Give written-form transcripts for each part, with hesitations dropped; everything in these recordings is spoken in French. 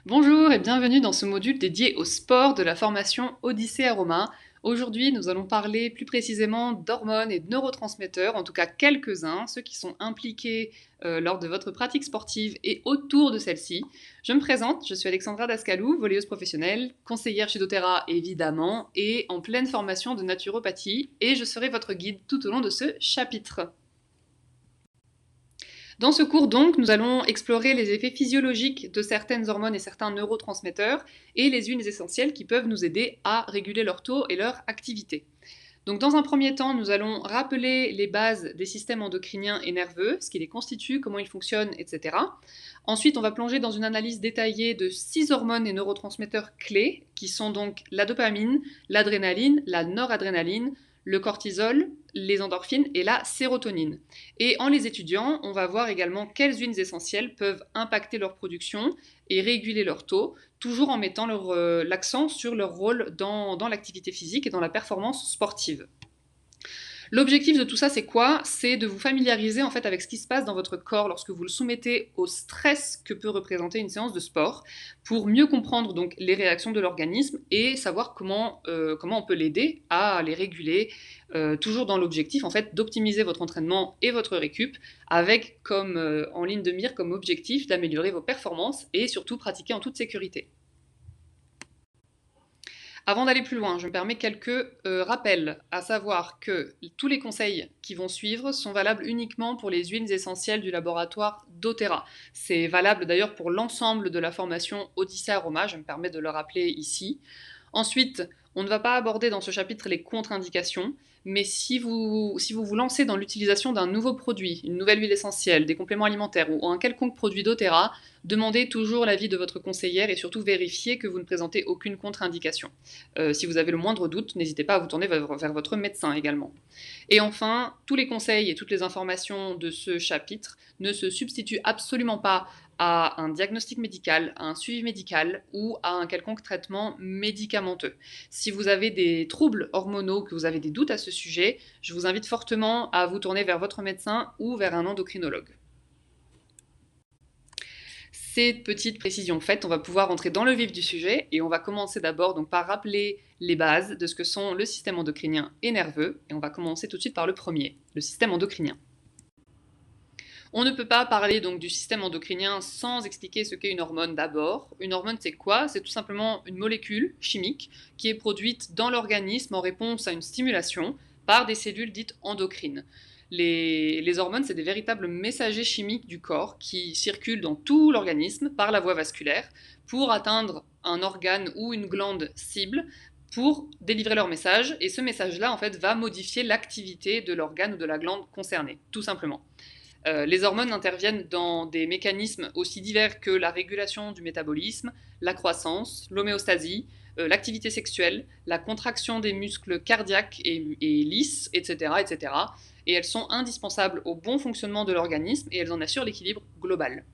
Bonjour et bienvenue dans ce module dédié au sport de la formation Odyssée Aroma. Aujourd'hui, nous allons parler plus précisément d'hormones et de neurotransmetteurs, en tout cas quelques-uns, ceux qui sont impliqués lors de votre pratique sportive et autour de celle-ci. Je me présente, je suis Alexandra Dascalou, volleyeuse professionnelle, conseillère chez doTERRA évidemment, et en pleine formation de naturopathie, et je serai votre guide tout au long de ce chapitre. Dans ce cours donc, nous allons explorer les effets physiologiques de certaines hormones et certains neurotransmetteurs et les huiles essentielles qui peuvent nous aider à réguler leur taux et leur activité. Donc dans un premier temps, nous allons rappeler les bases des systèmes endocriniens et nerveux, ce qui les constitue, comment ils fonctionnent, etc. Ensuite, on va plonger dans une analyse détaillée de 6 hormones et neurotransmetteurs clés, qui sont donc la dopamine, l'adrénaline, la noradrénaline, le cortisol, les endorphines et la sérotonine. Et en les étudiant, on va voir également quelles huiles essentielles peuvent impacter leur production et réguler leur taux, toujours en mettant l'accent sur leur rôle dans l'activité physique et dans la performance sportive. L'objectif de tout ça, c'est quoi? C'est de vous familiariser en fait avec ce qui se passe dans votre corps lorsque vous le soumettez au stress que peut représenter une séance de sport, pour mieux comprendre donc les réactions de l'organisme et savoir comment on peut l'aider à les réguler, toujours dans l'objectif en fait d'optimiser votre entraînement et votre récup, avec comme en ligne de mire comme objectif d'améliorer vos performances et surtout pratiquer en toute sécurité. Avant d'aller plus loin, je me permets quelques rappels, à savoir que tous les conseils qui vont suivre sont valables uniquement pour les huiles essentielles du laboratoire doTERRA. C'est valable d'ailleurs pour l'ensemble de la formation Odyssée Aroma, je me permets de le rappeler ici. Ensuite, on ne va pas aborder dans ce chapitre les contre-indications, mais si vous vous lancez dans l'utilisation d'un nouveau produit, une nouvelle huile essentielle, des compléments alimentaires ou un quelconque produit doTERRA, demandez toujours l'avis de votre conseillère et surtout vérifiez que vous ne présentez aucune contre-indication. Si vous avez le moindre doute, n'hésitez pas à vous tourner vers votre médecin également. Et enfin, tous les conseils et toutes les informations de ce chapitre ne se substituent absolument pas à un diagnostic médical, à un suivi médical ou à un quelconque traitement médicamenteux. Si vous avez des troubles hormonaux, que vous avez des doutes à ce sujet, je vous invite fortement à vous tourner vers votre médecin ou vers un endocrinologue. Ces petites précisions faites, on va pouvoir entrer dans le vif du sujet et on va commencer d'abord donc par rappeler les bases de ce que sont le système endocrinien et nerveux, et on va commencer tout de suite par le premier, le système endocrinien. On ne peut pas parler donc du système endocrinien sans expliquer ce qu'est une hormone d'abord. Une hormone, c'est quoi? C'est tout simplement une molécule chimique qui est produite dans l'organisme en réponse à une stimulation par des cellules dites endocrines. Les hormones, c'est des véritables messagers chimiques du corps qui circulent dans tout l'organisme par la voie vasculaire pour atteindre un organe ou une glande cible pour délivrer leur message. Et ce message-là, en fait, va modifier l'activité de l'organe ou de la glande concernée, tout simplement. Les hormones interviennent dans des mécanismes aussi divers que la régulation du métabolisme, la croissance, l'homéostasie, l'activité sexuelle, la contraction des muscles cardiaques et lisses, etc., etc. Et elles sont indispensables au bon fonctionnement de l'organisme et elles en assurent l'équilibre global.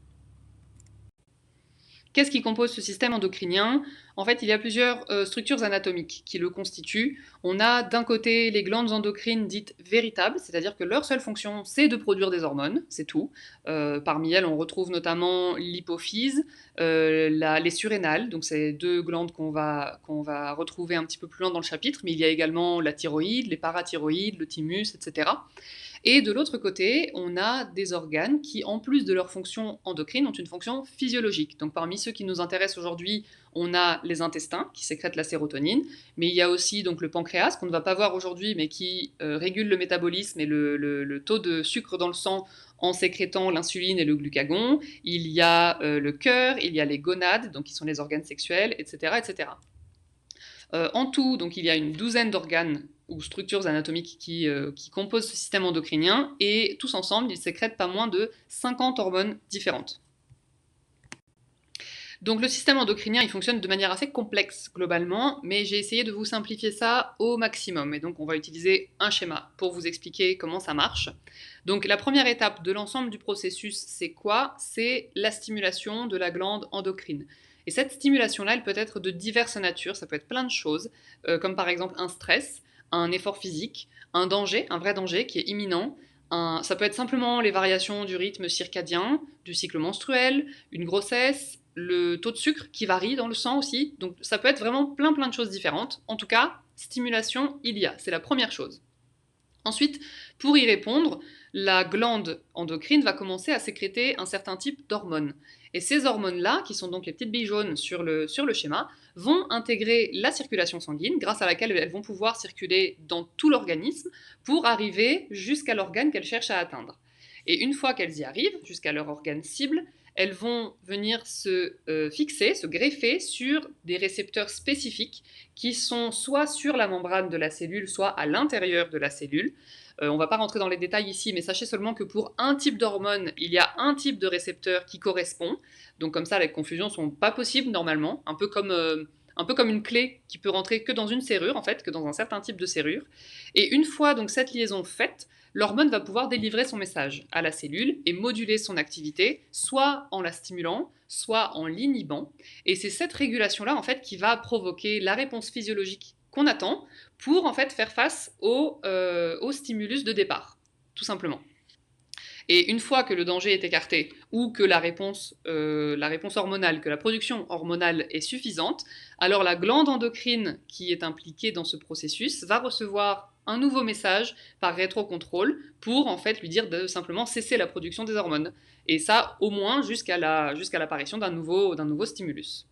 Qu'est-ce qui compose ce système endocrinien? En fait, il y a plusieurs structures anatomiques qui le constituent. On a d'un côté les glandes endocrines dites véritables, c'est-à-dire que leur seule fonction, c'est de produire des hormones, c'est tout. Parmi elles, on retrouve notamment l'hypophyse, les surrénales, donc c'est deux glandes qu'on va retrouver un petit peu plus loin dans le chapitre, mais il y a également la thyroïde, les parathyroïdes, le thymus, etc. Et de l'autre côté, on a des organes qui, en plus de leur fonction endocrine, ont une fonction physiologique. Donc parmi ceux qui nous intéressent aujourd'hui, on a les intestins qui sécrètent la sérotonine, mais il y a aussi donc le pancréas qu'on ne va pas voir aujourd'hui, mais qui régule le métabolisme et le taux de sucre dans le sang en sécrétant l'insuline et le glucagon. Il y a le cœur, il y a les gonades, donc qui sont les organes sexuels, etc., etc. En tout, donc, il y a une douzaine d'organes ou structures anatomiques qui composent ce système endocrinien, et tous ensemble, ils sécrètent pas moins de 50 hormones différentes. Donc le système endocrinien, il fonctionne de manière assez complexe globalement, mais j'ai essayé de vous simplifier ça au maximum. Et donc on va utiliser un schéma pour vous expliquer comment ça marche. Donc la première étape de l'ensemble du processus, c'est quoi? C'est la stimulation de la glande endocrine. Et cette stimulation-là, elle peut être de diverses natures, ça peut être plein de choses, comme par exemple un stress, un effort physique, un danger, un vrai danger qui est imminent. Ça peut être simplement les variations du rythme circadien, du cycle menstruel, une grossesse, le taux de sucre qui varie dans le sang aussi. Donc ça peut être vraiment plein de choses différentes. En tout cas, stimulation, il y a. C'est la première chose. Ensuite, pour y répondre, la glande endocrine va commencer à sécréter un certain type d'hormones. Et ces hormones-là, qui sont donc les petites billes jaunes sur le schéma, vont intégrer la circulation sanguine, grâce à laquelle elles vont pouvoir circuler dans tout l'organisme pour arriver jusqu'à l'organe qu'elles cherchent à atteindre. Et une fois qu'elles y arrivent, jusqu'à leur organe cible, elles vont venir se fixer, se greffer sur des récepteurs spécifiques qui sont soit sur la membrane de la cellule, soit à l'intérieur de la cellule. On ne va pas rentrer dans les détails ici, mais sachez seulement que pour un type d'hormone, il y a un type de récepteur qui correspond. Donc comme ça, les confusions ne sont pas possibles normalement, un peu comme une clé qui peut rentrer que dans une serrure, en fait, que dans un certain type de serrure. Et une fois donc cette liaison faite, l'hormone va pouvoir délivrer son message à la cellule et moduler son activité, soit en la stimulant, soit en l'inhibant. Et c'est cette régulation-là, en fait, qui va provoquer la réponse physiologique qu'on attend pour, en fait, faire face au stimulus de départ, tout simplement. Et une fois que le danger est écarté, ou que la réponse hormonale, que la production hormonale est suffisante, alors la glande endocrine qui est impliquée dans ce processus va recevoir un nouveau message par rétrocontrôle pour en fait lui dire de simplement cesser la production des hormones. Et ça au moins jusqu'à l'apparition d'un nouveau stimulus.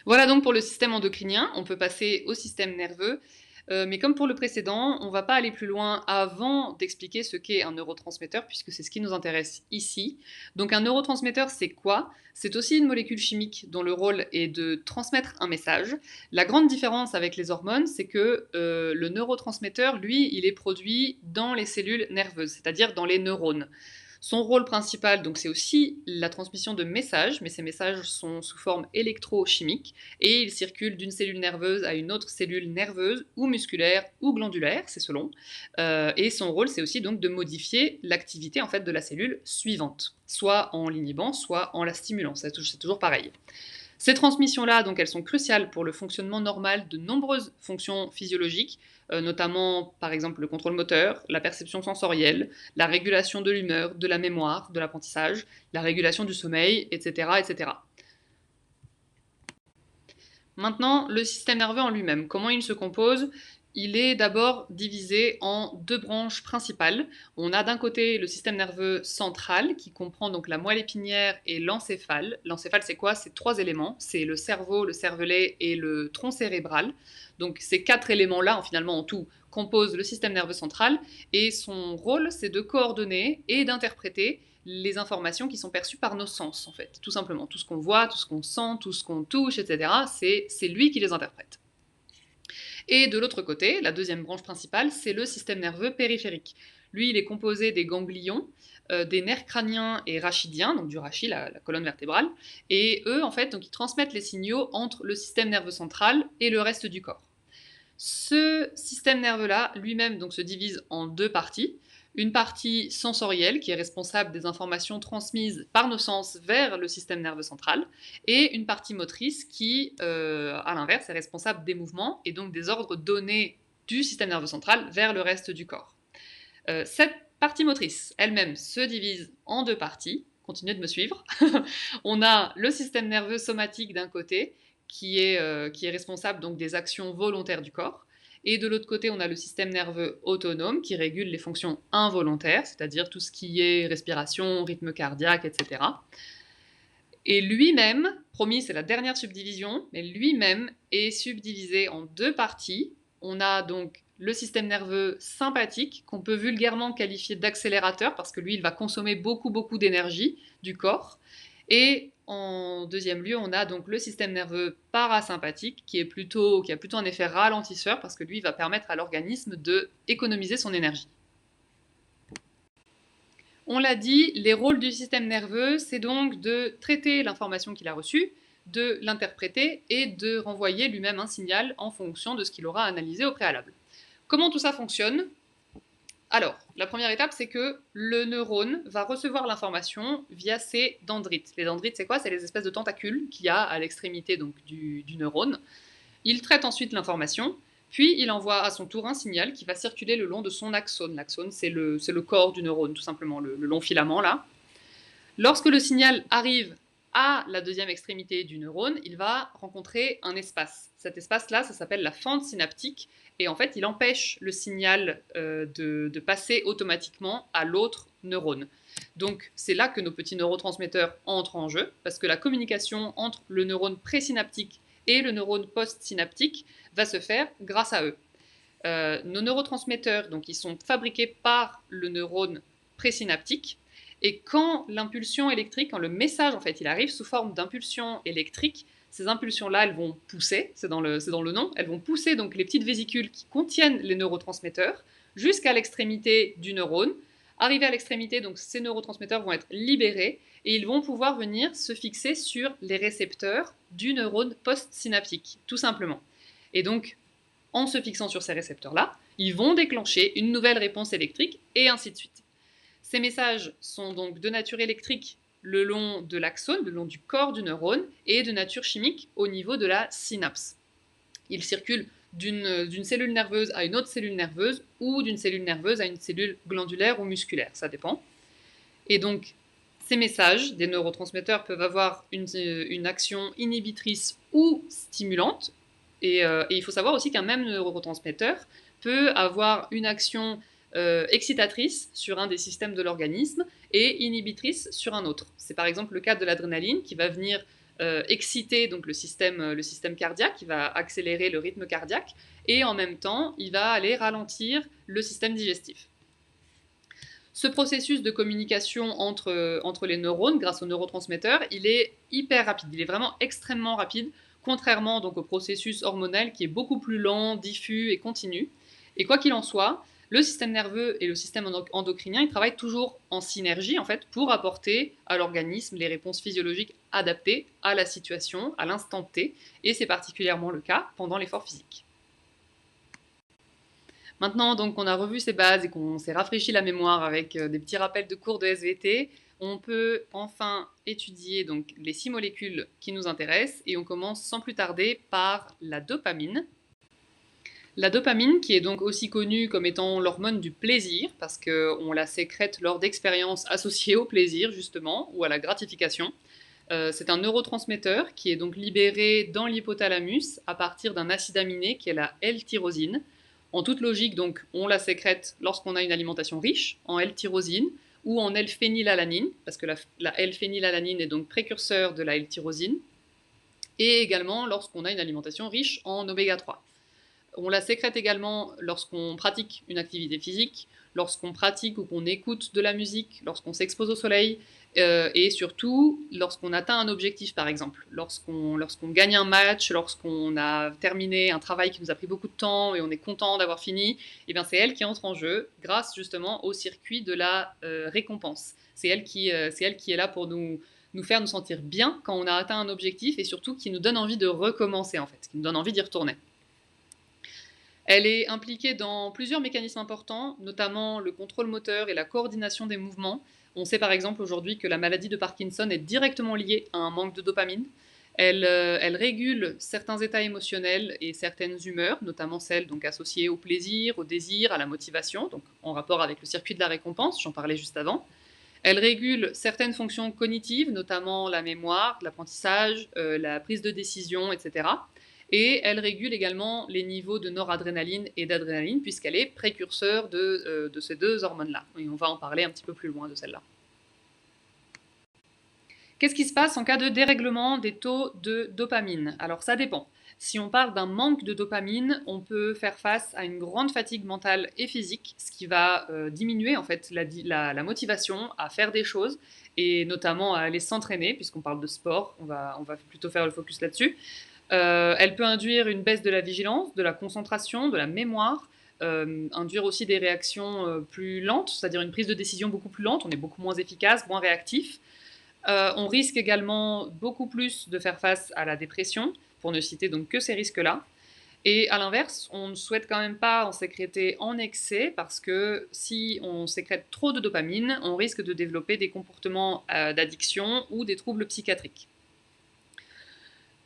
Voilà donc pour le système endocrinien. On peut passer au système nerveux. Mais comme pour le précédent, on ne va pas aller plus loin avant d'expliquer ce qu'est un neurotransmetteur, puisque c'est ce qui nous intéresse ici. Donc un neurotransmetteur, c'est quoi? C'est aussi une molécule chimique dont le rôle est de transmettre un message. La grande différence avec les hormones, c'est que le neurotransmetteur, lui, il est produit dans les cellules nerveuses, c'est-à-dire dans les neurones. Son rôle principal, donc, c'est aussi la transmission de messages, mais ces messages sont sous forme électrochimique et ils circulent d'une cellule nerveuse à une autre cellule nerveuse ou musculaire ou glandulaire, c'est selon. Et son rôle, c'est aussi donc de modifier l'activité en fait de la cellule suivante, soit en l'inhibant, soit en la stimulant. C'est toujours pareil. Ces transmissions-là, donc, elles sont cruciales pour le fonctionnement normal de nombreuses fonctions physiologiques, notamment par exemple le contrôle moteur, la perception sensorielle, la régulation de l'humeur, de la mémoire, de l'apprentissage, la régulation du sommeil, etc., etc. Maintenant, le système nerveux en lui-même, comment il se compose? Il est d'abord divisé en deux branches principales. On a d'un côté le système nerveux central qui comprend donc la moelle épinière et l'encéphale. L'encéphale, c'est quoi? C'est trois éléments. C'est le cerveau, le cervelet et le tronc cérébral. Donc ces quatre éléments-là, finalement en tout, composent le système nerveux central et son rôle, c'est de coordonner et d'interpréter les informations qui sont perçues par nos sens, en fait, tout simplement. Tout ce qu'on voit, tout ce qu'on sent, tout ce qu'on touche, etc., c'est lui qui les interprète. Et de l'autre côté, la deuxième branche principale, c'est le système nerveux périphérique. Lui, il est composé des ganglions, des nerfs crâniens et rachidiens, donc du rachis, la colonne vertébrale, et eux, en fait, donc, ils transmettent les signaux entre le système nerveux central et le reste du corps. Ce système nerveux-là, lui-même, donc, se divise en deux parties. Une partie sensorielle, qui est responsable des informations transmises par nos sens vers le système nerveux central, et une partie motrice qui, à l'inverse, est responsable des mouvements et donc des ordres donnés du système nerveux central vers le reste du corps. Cette partie motrice, elle-même, se divise en deux parties. Continuez de me suivre. On a le système nerveux somatique d'un côté, qui est responsable donc des actions volontaires du corps. Et de l'autre côté, on a le système nerveux autonome qui régule les fonctions involontaires, c'est-à-dire tout ce qui est respiration, rythme cardiaque, etc. Et lui-même, promis, c'est la dernière subdivision, mais lui-même est subdivisé en deux parties. On a donc le système nerveux sympathique, qu'on peut vulgairement qualifier d'accélérateur, parce que lui, il va consommer beaucoup d'énergie du corps. Et en deuxième lieu, on a donc le système nerveux parasympathique qui a plutôt un effet ralentisseur parce que lui va permettre à l'organisme d'économiser son énergie. On l'a dit, les rôles du système nerveux, c'est donc de traiter l'information qu'il a reçue, de l'interpréter et de renvoyer lui-même un signal en fonction de ce qu'il aura analysé au préalable. Comment tout ça fonctionne ? Alors, la première étape, c'est que le neurone va recevoir l'information via ses dendrites. Les dendrites, c'est quoi? C'est les espèces de tentacules qu'il y a à l'extrémité donc, du neurone. Il traite ensuite l'information, puis il envoie à son tour un signal qui va circuler le long de son axone. L'axone, c'est le corps du neurone, tout simplement, le long filament, là. Lorsque le signal arrive à la deuxième extrémité du neurone, il va rencontrer un espace. Cet espace-là, ça s'appelle la fente synaptique, et en fait, il empêche le signal de passer automatiquement à l'autre neurone. Donc, c'est là que nos petits neurotransmetteurs entrent en jeu, parce que la communication entre le neurone présynaptique et le neurone postsynaptique va se faire grâce à eux. Nos neurotransmetteurs, donc, ils sont fabriqués par le neurone présynaptique, et quand l'impulsion électrique, quand le message en fait, il arrive sous forme d'impulsion électrique, ces impulsions-là, elles vont pousser, c'est dans le nom, elles vont pousser donc les petites vésicules qui contiennent les neurotransmetteurs jusqu'à l'extrémité du neurone. Arrivés à l'extrémité, donc ces neurotransmetteurs vont être libérés et ils vont pouvoir venir se fixer sur les récepteurs du neurone postsynaptique, tout simplement. Et donc, en se fixant sur ces récepteurs-là, ils vont déclencher une nouvelle réponse électrique et ainsi de suite. Ces messages sont donc de nature électrique le long de l'axone, le long du corps du neurone, et de nature chimique au niveau de la synapse. Ils circulent d'une cellule nerveuse à une autre cellule nerveuse ou d'une cellule nerveuse à une cellule glandulaire ou musculaire, ça dépend. Et donc, ces messages des neurotransmetteurs peuvent avoir une action inhibitrice ou stimulante. Et il faut savoir aussi qu'un même neurotransmetteur peut avoir une action excitatrice sur un des systèmes de l'organisme et inhibitrice sur un autre. C'est par exemple le cas de l'adrénaline qui va venir exciter donc le système cardiaque, qui va accélérer le rythme cardiaque, et en même temps, il va aller ralentir le système digestif. Ce processus de communication entre les neurones, grâce aux neurotransmetteurs, il est hyper rapide, il est vraiment extrêmement rapide, contrairement donc au processus hormonal qui est beaucoup plus lent, diffus et continu. Et quoi qu'il en soit, le système nerveux et le système endocrinien, ils travaillent toujours en synergie en fait pour apporter à l'organisme les réponses physiologiques adaptées à la situation, à l'instant T, et c'est particulièrement le cas pendant l'effort physique. Maintenant donc qu'on a revu ces bases et qu'on s'est rafraîchi la mémoire avec des petits rappels de cours de SVT, on peut enfin étudier donc les 6 molécules qui nous intéressent et on commence sans plus tarder par la dopamine. La dopamine, qui est donc aussi connue comme étant l'hormone du plaisir, parce qu'on la sécrète lors d'expériences associées au plaisir, justement, ou à la gratification. C'est un neurotransmetteur qui est donc libéré dans l'hypothalamus à partir d'un acide aminé qui est la L-tyrosine. En toute logique, donc, on la sécrète lorsqu'on a une alimentation riche en L-tyrosine ou en L-phénylalanine, parce que la L-phénylalanine est donc précurseur de la L-tyrosine, et également lorsqu'on a une alimentation riche en oméga 3. On la sécrète également lorsqu'on pratique une activité physique, lorsqu'on pratique ou qu'on écoute de la musique, lorsqu'on s'expose au soleil, et surtout lorsqu'on atteint un objectif, par exemple. Lorsqu'on gagne un match, lorsqu'on a terminé un travail qui nous a pris beaucoup de temps et on est content d'avoir fini, et bien c'est elle qui entre en jeu grâce justement au circuit de la récompense. C'est elle qui est là pour nous faire nous sentir bien quand on a atteint un objectif et surtout qui nous donne envie de recommencer en fait, qui nous donne envie d'y retourner. Elle est impliquée dans plusieurs mécanismes importants, notamment le contrôle moteur et la coordination des mouvements. On sait par exemple aujourd'hui que la maladie de Parkinson est directement liée à un manque de dopamine. Elle régule certains états émotionnels et certaines humeurs, notamment celles donc associées au plaisir, au désir, à la motivation, donc en rapport avec le circuit de la récompense, j'en parlais juste avant. Elle régule certaines fonctions cognitives, notamment la mémoire, l'apprentissage, la prise de décision, etc. Et elle régule également les niveaux de noradrénaline et d'adrénaline, puisqu'elle est précurseur de ces deux hormones-là. Et on va en parler un petit peu plus loin de celle-là. Qu'est-ce qui se passe en cas de dérèglement des taux de dopamine? Alors ça dépend. Si on parle d'un manque de dopamine, on peut faire face à une grande fatigue mentale et physique, ce qui va diminuer en fait la motivation à faire des choses et notamment à aller s'entraîner, puisqu'on parle de sport, on va plutôt faire le focus là-dessus. Elle peut induire une baisse de la vigilance, de la concentration, de la mémoire, induire aussi des réactions plus lentes, c'est-à-dire une prise de décision beaucoup plus lente, on est beaucoup moins efficace, moins réactif. On risque également beaucoup plus de faire face à la dépression, pour ne citer donc que ces risques-là. Et à l'inverse, on ne souhaite quand même pas en sécréter en excès parce que si on sécrète trop de dopamine, on risque de développer des comportements d'addiction ou des troubles psychiatriques.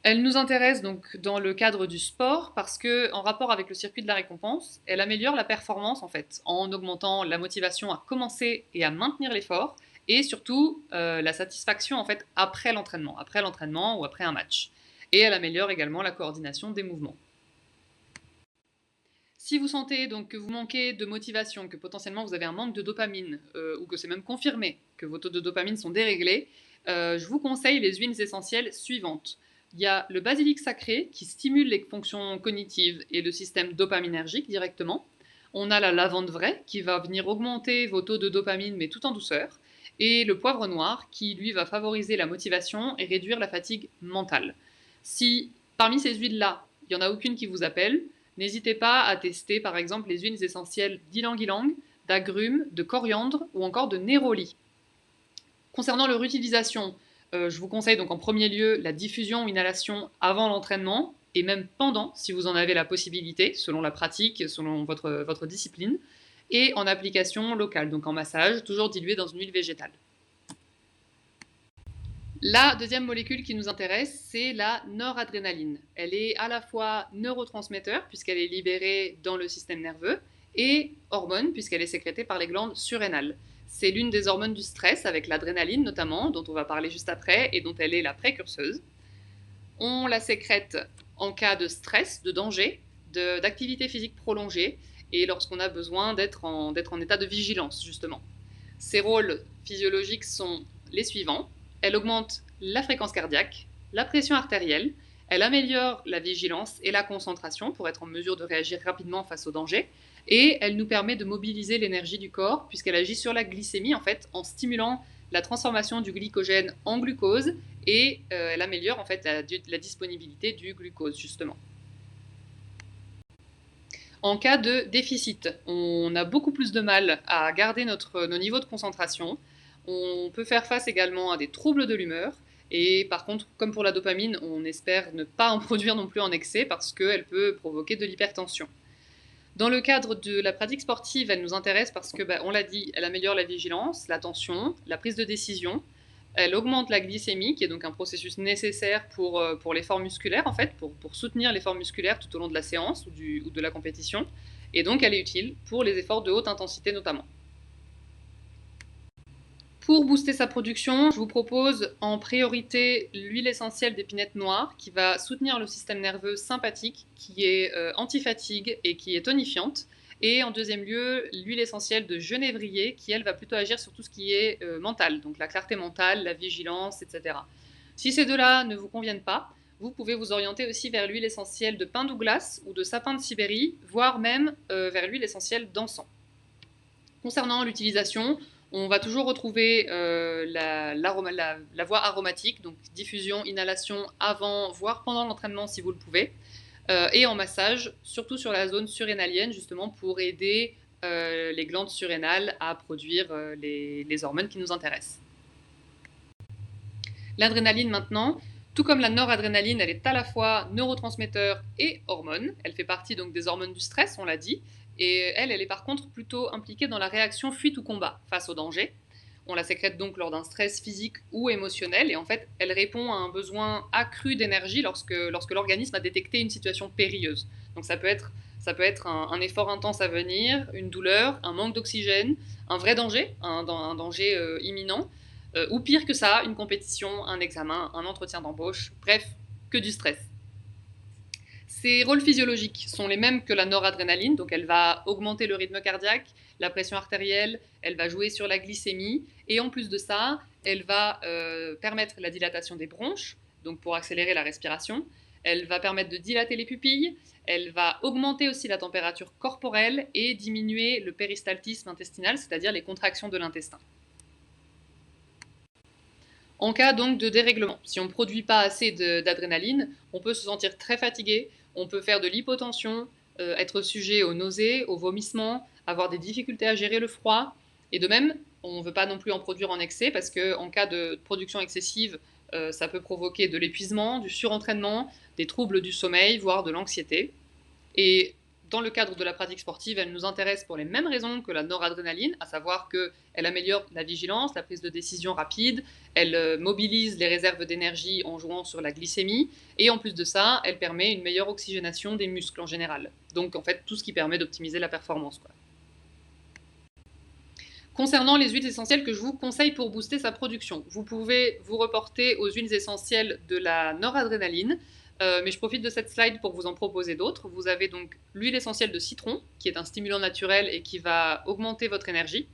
Elle nous intéresse donc dans le cadre du sport parce que, en rapport avec le circuit de la récompense, elle améliore la performance en fait, en augmentant la motivation à commencer et à maintenir l'effort et surtout la satisfaction en fait après l'entraînement ou après un match. Et elle améliore également la coordination des mouvements. Si vous sentez donc que vous manquez de motivation, que potentiellement vous avez un manque de dopamine, ou que c'est même confirmé que vos taux de dopamine sont déréglés, je vous conseille les huiles essentielles suivantes. Il y a le basilic sacré qui stimule les fonctions cognitives et le système dopaminergique directement. On a la lavande vraie qui va venir augmenter vos taux de dopamine mais tout en douceur. Et le poivre noir qui lui va favoriser la motivation et réduire la fatigue mentale. Si parmi ces huiles-là, il n'y en a aucune qui vous appelle, n'hésitez pas à tester par exemple les huiles essentielles d'ylang-ylang, d'agrumes, de coriandre ou encore de néroli. Concernant leur utilisation, je vous conseille donc en premier lieu la diffusion ou inhalation avant l'entraînement et même pendant si vous en avez la possibilité, selon la pratique, selon votre discipline, et en application locale, donc en massage, toujours dilué dans une huile végétale. La deuxième molécule qui nous intéresse, c'est la noradrénaline. Elle est à la fois neurotransmetteur, puisqu'elle est libérée dans le système nerveux, et hormone, puisqu'elle est sécrétée par les glandes surrénales. C'est l'une des hormones du stress, avec l'adrénaline notamment, dont on va parler juste après, et dont elle est la précurseuse. On la sécrète en cas de stress, de danger, d'activité physique prolongée, et lorsqu'on a besoin d'être en état de vigilance, justement. Ses rôles physiologiques sont les suivants. Elle augmente la fréquence cardiaque, la pression artérielle, elle améliore la vigilance et la concentration pour être en mesure de réagir rapidement face aux dangers, et elle nous permet de mobiliser l'énergie du corps puisqu'elle agit sur la glycémie en fait en stimulant la transformation du glycogène en glucose et elle améliore en fait la disponibilité du glucose justement. En cas de déficit, on a beaucoup plus de mal à garder nos niveaux de concentration. On peut faire face également à des troubles de l'humeur. Et par contre, comme pour la dopamine, on espère ne pas en produire non plus en excès parce qu'elle peut provoquer de l'hypertension. Dans le cadre de la pratique sportive, elle nous intéresse parce que, on l'a dit, elle améliore la vigilance, l'attention, la prise de décision. Elle augmente la glycémie, qui est donc un processus nécessaire pour l'effort musculaire, en fait, pour soutenir l'effort musculaire tout au long de la séance ou de la compétition. Et donc, elle est utile pour les efforts de haute intensité notamment. Pour booster sa production, je vous propose en priorité l'huile essentielle d'épinette noire qui va soutenir le système nerveux sympathique, qui est anti-fatigue et qui est tonifiante. Et en deuxième lieu, l'huile essentielle de genévrier qui, elle, va plutôt agir sur tout ce qui est mental, donc la clarté mentale, la vigilance, etc. Si ces deux-là ne vous conviennent pas, vous pouvez vous orienter aussi vers l'huile essentielle de pin Douglas ou de sapin de Sibérie, voire même vers l'huile essentielle d'encens. Concernant l'utilisation, on va toujours retrouver la voie aromatique, donc diffusion, inhalation avant, voire pendant l'entraînement si vous le pouvez, et en massage, surtout sur la zone surrénalienne, justement pour aider les glandes surrénales à produire les hormones qui nous intéressent. L'adrénaline maintenant, tout comme la noradrénaline, elle est à la fois neurotransmetteur et hormone. Elle fait partie donc des hormones du stress, on l'a dit. Et elle est par contre plutôt impliquée dans la réaction fuite ou combat face au danger. On la sécrète donc lors d'un stress physique ou émotionnel. Et en fait, elle répond à un besoin accru d'énergie lorsque l'organisme a détecté une situation périlleuse. Donc ça peut être un effort intense à venir, une douleur, un manque d'oxygène, un vrai danger, un danger imminent. Ou pire que ça, une compétition, un examen, un entretien d'embauche, bref, que du stress. Ces rôles physiologiques sont les mêmes que la noradrénaline, donc elle va augmenter le rythme cardiaque, la pression artérielle, elle va jouer sur la glycémie, et en plus de ça, elle va permettre la dilatation des bronches, donc pour accélérer la respiration, elle va permettre de dilater les pupilles, elle va augmenter aussi la température corporelle et diminuer le péristaltisme intestinal, c'est-à-dire les contractions de l'intestin. En cas donc de dérèglement, si on ne produit pas assez d'adrénaline, on peut se sentir très fatigué, on peut faire de l'hypotension, être sujet aux nausées, aux vomissements, avoir des difficultés à gérer le froid. Et de même, on ne veut pas non plus en produire en excès parce qu'en cas de production excessive, ça peut provoquer de l'épuisement, du surentraînement, des troubles du sommeil, voire de l'anxiété. Et dans le cadre de la pratique sportive, elle nous intéresse pour les mêmes raisons que la noradrénaline, à savoir qu'elle améliore la vigilance, la prise de décision rapide, elle mobilise les réserves d'énergie en jouant sur la glycémie, et en plus de ça, elle permet une meilleure oxygénation des muscles en général. Donc en fait, tout ce qui permet d'optimiser la performance, quoi. Concernant les huiles essentielles que je vous conseille pour booster sa production, vous pouvez vous reporter aux huiles essentielles de la noradrénaline, mais je profite de cette slide pour vous en proposer d'autres. Vous avez donc l'huile essentielle de citron, qui est un stimulant naturel et qui va augmenter votre énergie.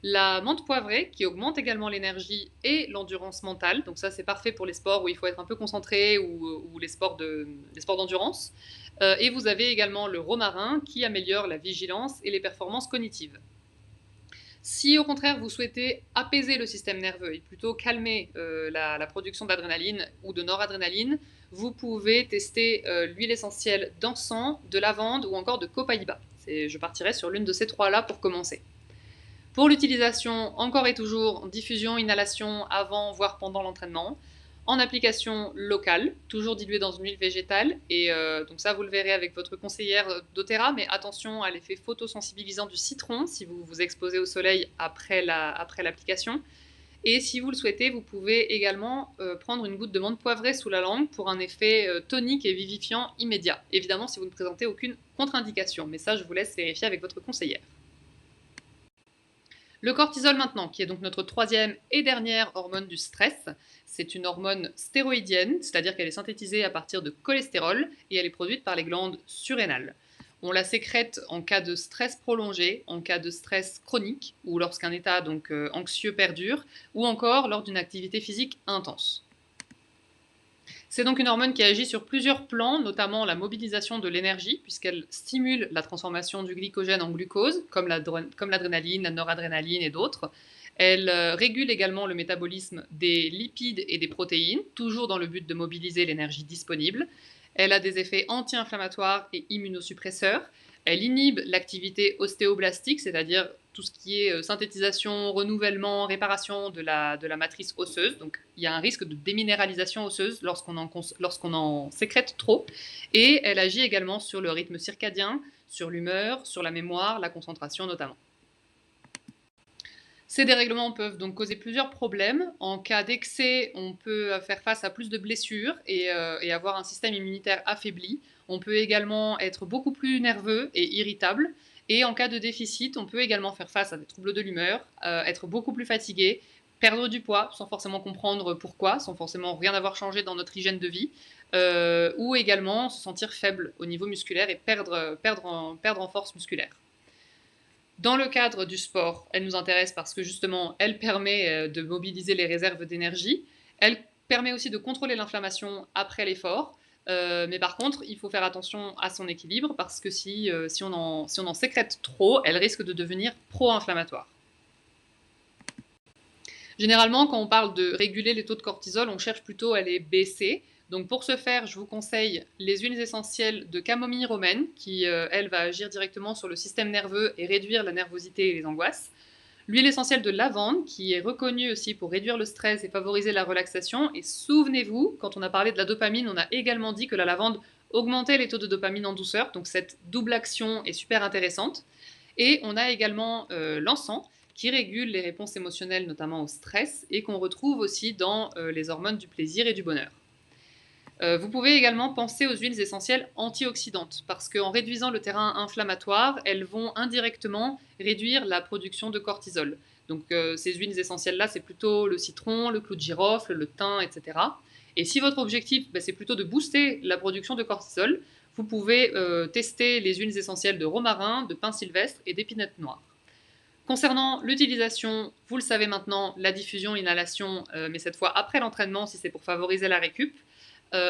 La menthe poivrée, qui augmente également l'énergie et l'endurance mentale. Donc ça, c'est parfait pour les sports où il faut être un peu concentré ou les sports d'endurance. Et vous avez également le romarin, qui améliore la vigilance et les performances cognitives. Si au contraire vous souhaitez apaiser le système nerveux et plutôt calmer la production d'adrénaline ou de noradrénaline, vous pouvez tester l'huile essentielle d'encens, de lavande ou encore de copaïba. Je partirai sur l'une de ces trois-là pour commencer. Pour l'utilisation, encore et toujours, diffusion, inhalation avant, voire pendant l'entraînement. En application locale, toujours diluée dans une huile végétale. Et donc ça, vous le verrez avec votre conseillère doTERRA, mais attention à l'effet photosensibilisant du citron si vous vous exposez au soleil après l'application. Et si vous le souhaitez, vous pouvez également prendre une goutte de menthe poivrée sous la langue pour un effet tonique et vivifiant immédiat. Évidemment, si vous ne présentez aucune contre-indication, mais ça, je vous laisse vérifier avec votre conseillère. Le cortisol maintenant, qui est donc notre troisième et dernière hormone du stress, c'est une hormone stéroïdienne, c'est-à-dire qu'elle est synthétisée à partir de cholestérol et elle est produite par les glandes surrénales. On la sécrète en cas de stress prolongé, en cas de stress chronique ou lorsqu'un état donc anxieux perdure ou encore lors d'une activité physique intense. C'est donc une hormone qui agit sur plusieurs plans, notamment la mobilisation de l'énergie, puisqu'elle stimule la transformation du glycogène en glucose, comme l'adrénaline, la noradrénaline et d'autres. Elle régule également le métabolisme des lipides et des protéines, toujours dans le but de mobiliser l'énergie disponible. Elle a des effets anti-inflammatoires et immunosuppresseurs. Elle inhibe l'activité ostéoblastique, c'est-à-dire tout ce qui est synthétisation, renouvellement, réparation de la matrice osseuse. Donc il y a un risque de déminéralisation osseuse lorsqu'on en sécrète trop. Et elle agit également sur le rythme circadien, sur l'humeur, sur la mémoire, la concentration notamment. Ces dérèglements peuvent donc causer plusieurs problèmes. En cas d'excès, on peut faire face à plus de blessures et avoir un système immunitaire affaibli. On peut également être beaucoup plus nerveux et irritable. Et en cas de déficit, on peut également faire face à des troubles de l'humeur, être beaucoup plus fatigué, perdre du poids sans forcément comprendre pourquoi, sans forcément rien avoir changé dans notre hygiène de vie, ou également se sentir faible au niveau musculaire et perdre en force musculaire. Dans le cadre du sport, elle nous intéresse parce que justement, elle permet de mobiliser les réserves d'énergie. Elle permet aussi de contrôler l'inflammation après l'effort. Mais par contre, il faut faire attention à son équilibre parce que si on en sécrète trop, elle risque de devenir pro-inflammatoire. Généralement, quand on parle de réguler les taux de cortisol, on cherche plutôt à les baisser. Donc pour ce faire, je vous conseille les huiles essentielles de camomille romaine, qui, elle, va agir directement sur le système nerveux et réduire la nervosité et les angoisses. L'huile essentielle de lavande, qui est reconnue aussi pour réduire le stress et favoriser la relaxation. Et souvenez-vous, quand on a parlé de la dopamine, on a également dit que la lavande augmentait les taux de dopamine en douceur. Donc cette double action est super intéressante. Et on a également l'encens, qui régule les réponses émotionnelles, notamment au stress, et qu'on retrouve aussi dans les hormones du plaisir et du bonheur. Vous pouvez également penser aux huiles essentielles antioxydantes, parce qu'en réduisant le terrain inflammatoire, elles vont indirectement réduire la production de cortisol. Donc ces huiles essentielles-là, c'est plutôt le citron, le clou de girofle, le thym, etc. Et si votre objectif, c'est plutôt de booster la production de cortisol, vous pouvez tester les huiles essentielles de romarin, de pin sylvestre et d'épinette noire. Concernant l'utilisation, vous le savez maintenant, la diffusion, l'inhalation, mais cette fois après l'entraînement si c'est pour favoriser la récup.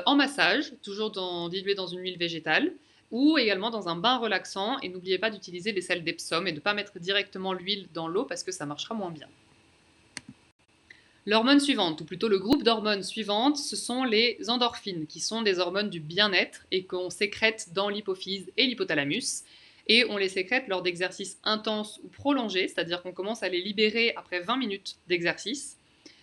En massage, toujours dilué dans une huile végétale, ou également dans un bain relaxant. Et n'oubliez pas d'utiliser les sels d'Epsom et de ne pas mettre directement l'huile dans l'eau parce que ça marchera moins bien. L'hormone suivante, ou plutôt le groupe d'hormones suivantes, ce sont les endorphines, qui sont des hormones du bien-être et qu'on sécrète dans l'hypophyse et l'hypothalamus. Et on les sécrète lors d'exercices intenses ou prolongés, c'est-à-dire qu'on commence à les libérer après 20 minutes d'exercice,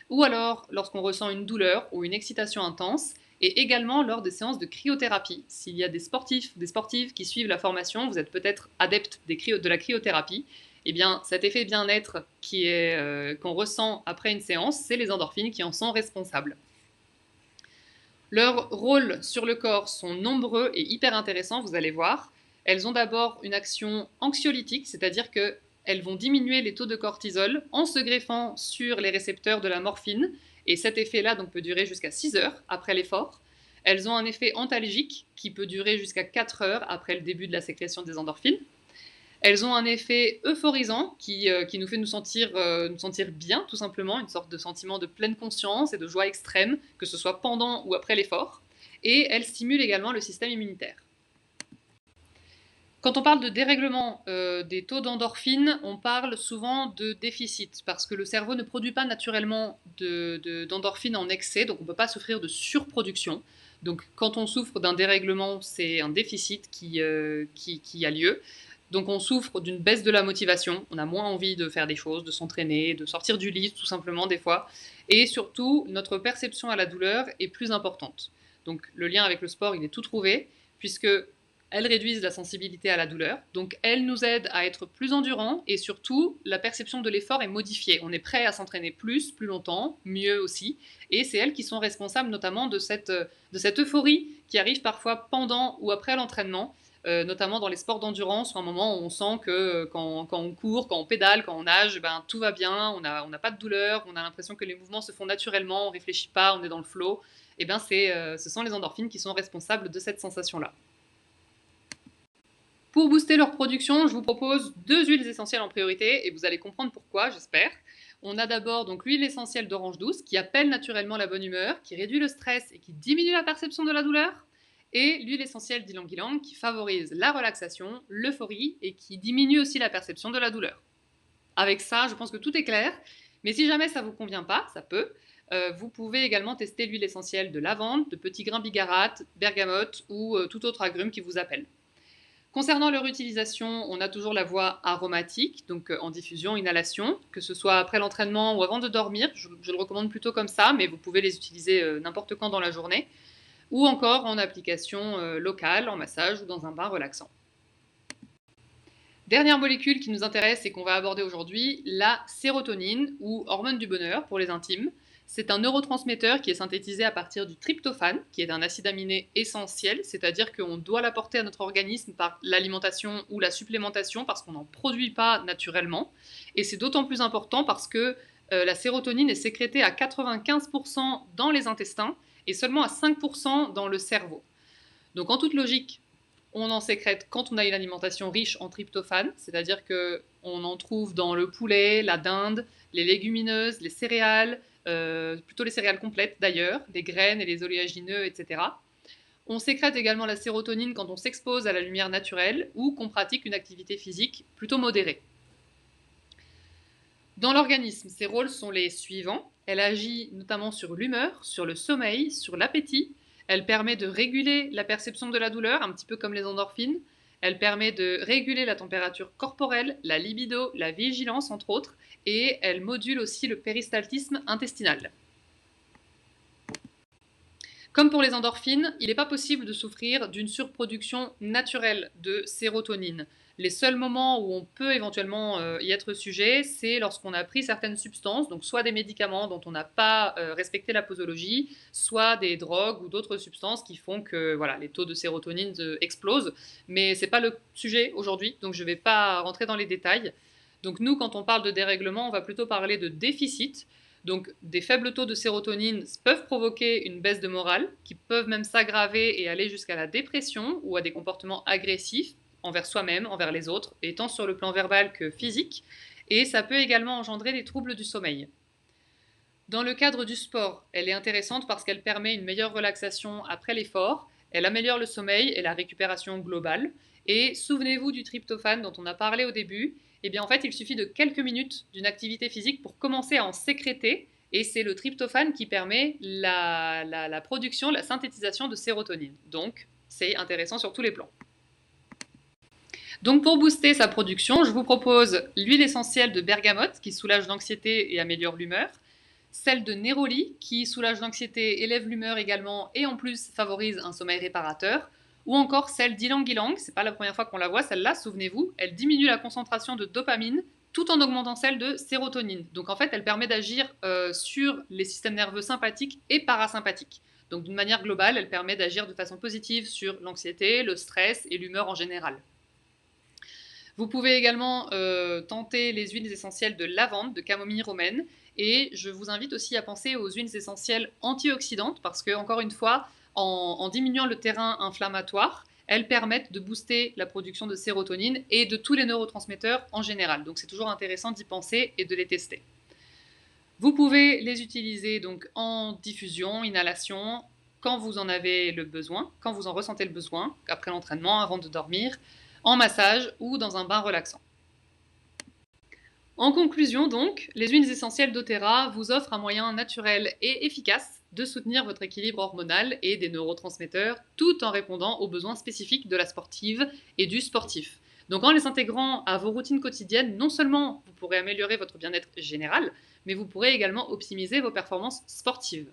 ou alors lorsqu'on ressent une douleur ou une excitation intense, et également lors des séances de cryothérapie. S'il y a des sportifs, des sportives qui suivent la formation, vous êtes peut-être adepte de la cryothérapie, eh bien cet effet bien-être qu'on ressent après une séance, c'est les endorphines qui en sont responsables. Leurs rôles sur le corps sont nombreux et hyper intéressants, vous allez voir. Elles ont d'abord une action anxiolytique, c'est-à-dire que elles vont diminuer les taux de cortisol en se greffant sur les récepteurs de la morphine, et cet effet-là donc, peut durer jusqu'à 6 heures après l'effort. Elles ont un effet antalgique qui peut durer jusqu'à 4 heures après le début de la sécrétion des endorphines. Elles ont un effet euphorisant qui nous fait nous sentir bien, tout simplement, une sorte de sentiment de pleine conscience et de joie extrême, que ce soit pendant ou après l'effort. Et elles stimulent également le système immunitaire. Quand on parle de dérèglement des taux d'endorphine, on parle souvent de déficit, parce que le cerveau ne produit pas naturellement d'endorphine en excès, donc on ne peut pas souffrir de surproduction. Donc quand on souffre d'un dérèglement, c'est un déficit qui a lieu. Donc on souffre d'une baisse de la motivation, on a moins envie de faire des choses, de s'entraîner, de sortir du lit tout simplement des fois. Et surtout, notre perception à la douleur est plus importante. Donc le lien avec le sport, il est tout trouvé, puisque elles réduisent la sensibilité à la douleur, donc elles nous aident à être plus endurants et surtout la perception de l'effort est modifiée. On est prêt à s'entraîner plus longtemps, mieux aussi, et c'est elles qui sont responsables notamment de cette euphorie qui arrive parfois pendant ou après l'entraînement, notamment dans les sports d'endurance, où à un moment où on sent que quand on court, quand on pédale, quand on nage, ben, tout va bien, on n'a pas de douleur, on a l'impression que les mouvements se font naturellement, on ne réfléchit pas, on est dans le flow, et ben ce sont les endorphines qui sont responsables de cette sensation-là. Pour booster leur production, je vous propose 2 huiles essentielles en priorité, et vous allez comprendre pourquoi, j'espère. On a d'abord donc l'huile essentielle d'orange douce, qui appelle naturellement la bonne humeur, qui réduit le stress et qui diminue la perception de la douleur. Et l'huile essentielle d'ylang-ylang, qui favorise la relaxation, l'euphorie, et qui diminue aussi la perception de la douleur. Avec ça, je pense que tout est clair, mais si jamais ça ne vous convient pas, ça peut, vous pouvez également tester l'huile essentielle de lavande, de petits grains bigarade, bergamote ou tout autre agrume qui vous appelle. Concernant leur utilisation, on a toujours la voie aromatique, donc en diffusion, inhalation, que ce soit après l'entraînement ou avant de dormir, je le recommande plutôt comme ça, mais vous pouvez les utiliser n'importe quand dans la journée, ou encore en application locale, en massage ou dans un bain relaxant. Dernière molécule qui nous intéresse et qu'on va aborder aujourd'hui, la sérotonine, ou hormone du bonheur pour les intimes. C'est un neurotransmetteur qui est synthétisé à partir du tryptophane, qui est un acide aminé essentiel, c'est-à-dire qu'on doit l'apporter à notre organisme par l'alimentation ou la supplémentation parce qu'on n'en produit pas naturellement. Et c'est d'autant plus important parce que la sérotonine est sécrétée à 95% dans les intestins et seulement à 5% dans le cerveau. Donc en toute logique, on en sécrète quand on a une alimentation riche en tryptophane, c'est-à-dire qu'on en trouve dans le poulet, la dinde, les légumineuses, les céréales, plutôt les céréales complètes d'ailleurs, les graines et les oléagineux, etc. On sécrète également la sérotonine quand on s'expose à la lumière naturelle ou qu'on pratique une activité physique plutôt modérée. Dans l'organisme, ses rôles sont les suivants. Elle agit notamment sur l'humeur, sur le sommeil, sur l'appétit. Elle permet de réguler la perception de la douleur, un petit peu comme les endorphines. Elle permet de réguler la température corporelle, la libido, la vigilance, entre autres. Et elle module aussi le péristaltisme intestinal. Comme pour les endorphines, il n'est pas possible de souffrir d'une surproduction naturelle de sérotonine. Les seuls moments où on peut éventuellement y être sujet, c'est lorsqu'on a pris certaines substances, donc soit des médicaments dont on n'a pas respecté la posologie, soit des drogues ou d'autres substances qui font que voilà, les taux de sérotonine explosent. Mais ce n'est pas le sujet aujourd'hui, donc je ne vais pas rentrer dans les détails. Donc nous, quand on parle de dérèglement, on va plutôt parler de déficit. Donc des faibles taux de sérotonine peuvent provoquer une baisse de morale, qui peuvent même s'aggraver et aller jusqu'à la dépression ou à des comportements agressifs envers soi-même, envers les autres, et tant sur le plan verbal que physique, et ça peut également engendrer des troubles du sommeil. Dans le cadre du sport, elle est intéressante parce qu'elle permet une meilleure relaxation après l'effort, elle améliore le sommeil et la récupération globale, et souvenez-vous du tryptophane dont on a parlé au début, eh bien en fait il suffit de quelques minutes d'une activité physique pour commencer à en sécréter, et c'est le tryptophane qui permet la production, la synthétisation de sérotonine. Donc c'est intéressant sur tous les plans. Donc pour booster sa production, je vous propose l'huile essentielle de bergamote qui soulage l'anxiété et améliore l'humeur, celle de néroli qui soulage l'anxiété, élève l'humeur également et en plus favorise un sommeil réparateur, ou encore celle d'ylang-ylang, c'est pas la première fois qu'on la voit celle-là, souvenez-vous, elle diminue la concentration de dopamine tout en augmentant celle de sérotonine. Donc en fait elle permet d'agir sur les systèmes nerveux sympathiques et parasympathiques. Donc d'une manière globale, elle permet d'agir de façon positive sur l'anxiété, le stress et l'humeur en général. Vous pouvez également tenter les huiles essentielles de lavande, de camomille romaine, et je vous invite aussi à penser aux huiles essentielles antioxydantes parce que, encore une fois, en diminuant le terrain inflammatoire, elles permettent de booster la production de sérotonine et de tous les neurotransmetteurs en général. Donc c'est toujours intéressant d'y penser et de les tester. Vous pouvez les utiliser donc en diffusion, inhalation, quand vous en avez le besoin, quand vous en ressentez le besoin, après l'entraînement, avant de dormir, en massage ou dans un bain relaxant. En conclusion donc, les huiles essentielles d'Otera vous offrent un moyen naturel et efficace de soutenir votre équilibre hormonal et des neurotransmetteurs tout en répondant aux besoins spécifiques de la sportive et du sportif. Donc en les intégrant à vos routines quotidiennes, non seulement vous pourrez améliorer votre bien-être général, mais vous pourrez également optimiser vos performances sportives.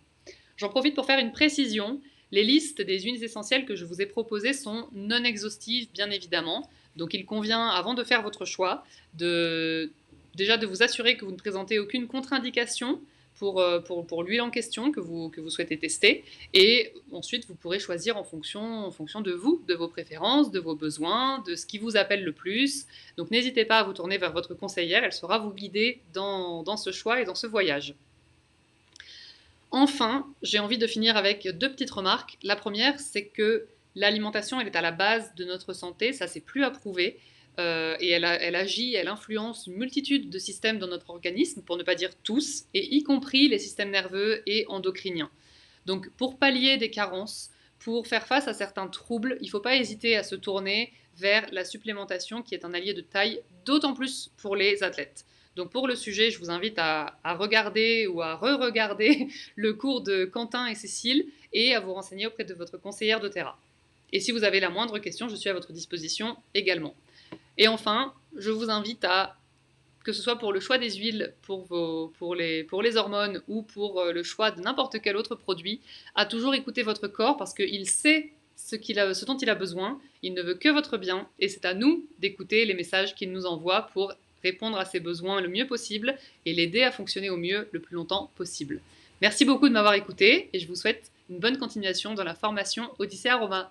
J'en profite pour faire une précision. Les listes des huiles essentielles que je vous ai proposées sont non exhaustives, bien évidemment. Donc il convient, avant de faire votre choix, déjà de vous assurer que vous ne présentez aucune contre-indication pour l'huile en question que vous souhaitez tester. Et ensuite, vous pourrez choisir en fonction de vous, de vos préférences, de vos besoins, de ce qui vous appelle le plus. Donc n'hésitez pas à vous tourner vers votre conseillère, elle saura vous guider dans ce choix et dans ce voyage. Enfin, j'ai envie de finir avec deux petites remarques. La première, c'est que l'alimentation, elle est à la base de notre santé, ça c'est plus à prouver. Et elle agit, elle influence une multitude de systèmes dans notre organisme, pour ne pas dire tous, et y compris les systèmes nerveux et endocriniens. Donc pour pallier des carences, pour faire face à certains troubles, il ne faut pas hésiter à se tourner vers la supplémentation qui est un allié de taille, d'autant plus pour les athlètes. Donc pour le sujet, je vous invite à regarder ou à re-regarder le cours de Quentin et Cécile et à vous renseigner auprès de votre conseillère doTERRA. Et si vous avez la moindre question, je suis à votre disposition également. Et enfin, je vous invite à, que ce soit pour le choix des huiles pour les hormones ou pour le choix de n'importe quel autre produit, à toujours écouter votre corps parce qu'il sait ce dont il a besoin, il ne veut que votre bien et c'est à nous d'écouter les messages qu'il nous envoie pour répondre à ses besoins le mieux possible et l'aider à fonctionner au mieux le plus longtemps possible. Merci beaucoup de m'avoir écouté et je vous souhaite une bonne continuation dans la formation Odyssée Aroma.